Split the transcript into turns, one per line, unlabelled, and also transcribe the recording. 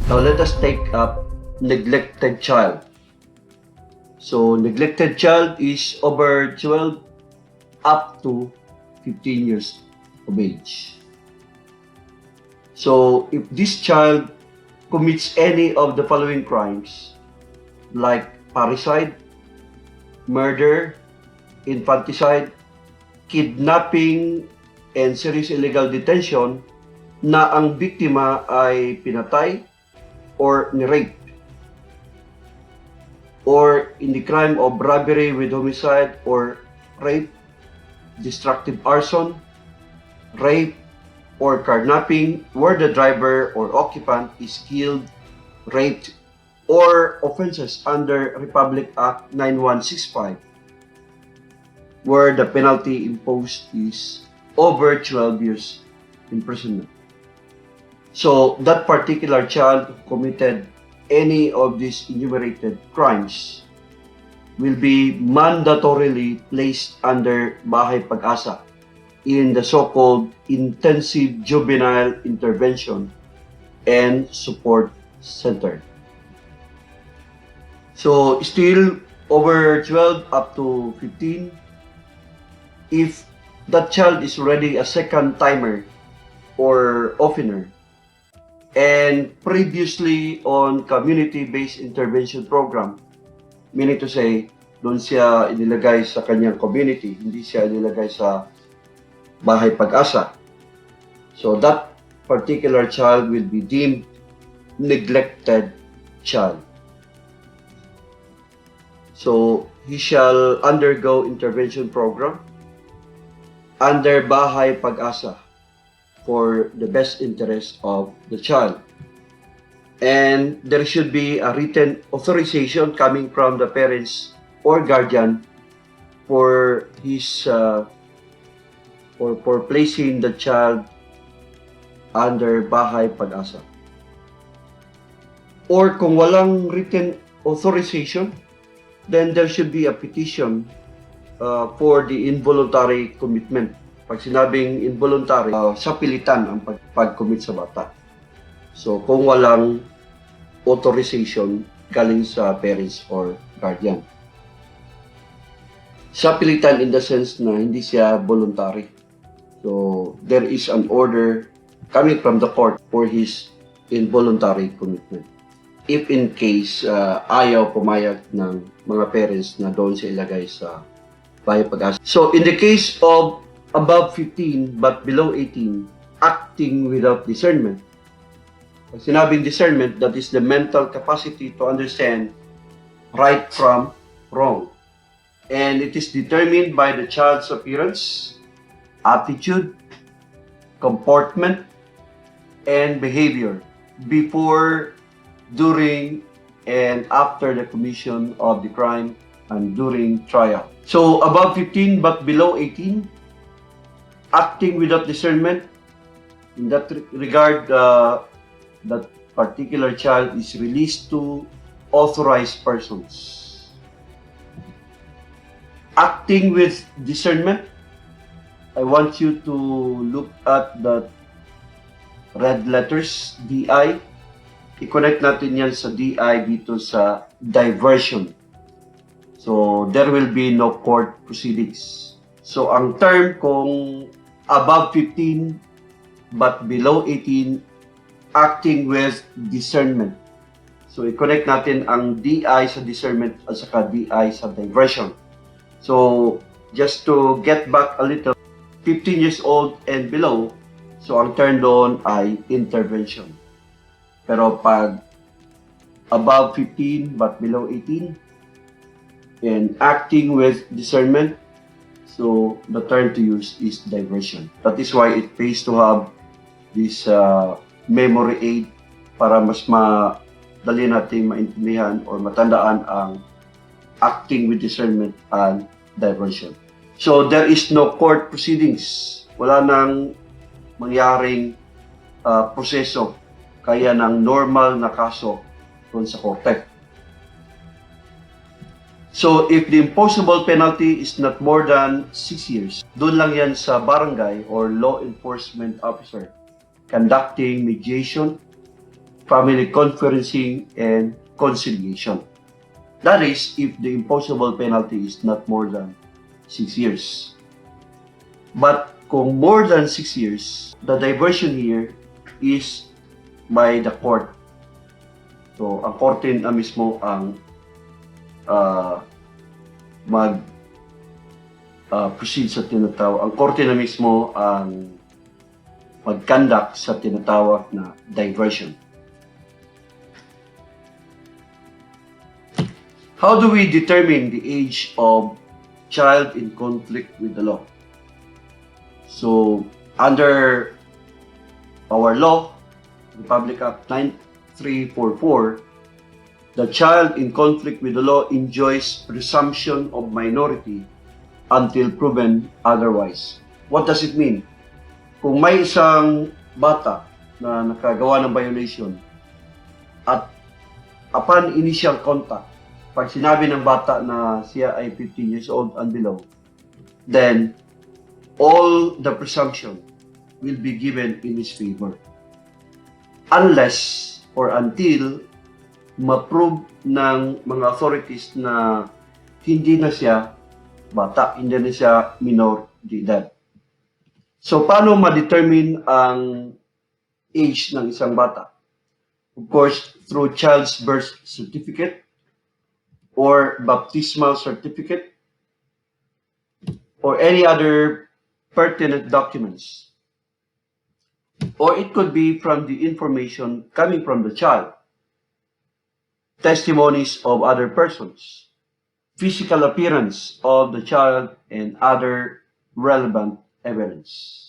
Now let us take up neglected child. So neglected child is over 12 up to 15 years of age. So if this child commits any of the following crimes, like parricide, murder, infanticide, kidnapping, and serious illegal detention na ang biktima ay pinatay or ni-rape, or in the crime of robbery with homicide or rape, destructive arson, rape, or kidnapping where the driver or occupant is killed, raped, or offenses under Republic Act 9165, where the penalty imposed is over 12 years imprisonment. So that particular child who committed any of these enumerated crimes will be mandatorily placed under Bahay Pag-asa in the so-called Intensive Juvenile Intervention and Support Center. So still over 12 up to 15, if that child is already a second timer or offender and previously on community-based intervention program, meaning to say, doon siya inilagay sa kanyang community, hindi siya inilagay sa Bahay Pag-asa. So that particular child will be deemed neglected child. So he shall undergo intervention program under Bahay Pag-asa for the best interest of the child. And there should be a written authorization coming from the parents or guardian for his for placing the child under Bahay Pag-asa. Or kung walang written authorization, then there should be a petition for the involuntary commitment. Pag sinabing involuntary, sa pilitan ang pag-commit sa bata. So kung walang authorization galing sa parents or guardian. Sa pilitan in the sense na hindi siya voluntary. So there is an order coming from the court for his involuntary commitment. If in case ayaw pumayag ng mga parents na doon siya ilagay sa Bahay Pag-asa. So in the case of above 15 but below 18, acting without discernment. Pag sinabing discernment, that is the mental capacity to understand right from wrong. And it is determined by the child's appearance, attitude, comportment, and behavior before, during, and after the commission of the crime and during trial. So above 15 but below 18, acting without discernment, in that regard, that particular child is released to authorized persons. Acting with discernment, I want you to look at the red letters, DI. I-connect natin yan sa DI dito sa diversion. So, there will be no court proceedings. So, ang term kung above 15 but below 18, acting with discernment. So, i-connect natin ang DI sa discernment at saka DI sa diversion. So, just to get back a little, 15 years old and below, so ang term doon ay intervention. Pero pag above 15 but below 18, and acting with discernment, so the term to use is diversion. That is why it pays to have this memory aid para mas madali natin maintindihan or matandaan ang acting with discernment and diversion. So there is no court proceedings. Wala nang mangyaring proseso kaya ng normal na kaso doon sa korte. So if the imposable penalty is not more than 6 years, doon lang yan sa barangay or law enforcement officer conducting mediation family conferencing, and conciliation. That is, if the imposable penalty is not more than 6 years. But kung more than 6 years, the diversion here is by the court. So, ang korte na mismo ang mag proceed sa tinatawag. Ang korte na mismo ang mag-conduct sa tinatawag na diversion. How do we determine the age of child in conflict with the law? So, under our law, Republic Act 9344, the child in conflict with the law enjoys presumption of minority until proven otherwise. What does it mean? Kung may isang bata na nakagawa ng violation at upon initial contact, pag sinabi ng bata na siya ay 15 years old and below, then all the presumption will be given in his favor. Unless or until ma-prove ng mga authorities na hindi na siya bata, hindi na siya minor de edad. So, paano ma-determine ang age ng isang bata? Of course, through child's birth certificate or baptismal certificate or any other pertinent documents. Or it could be from the information coming from the child, testimonies of other persons, physical appearance of the child, and other relevant evidence.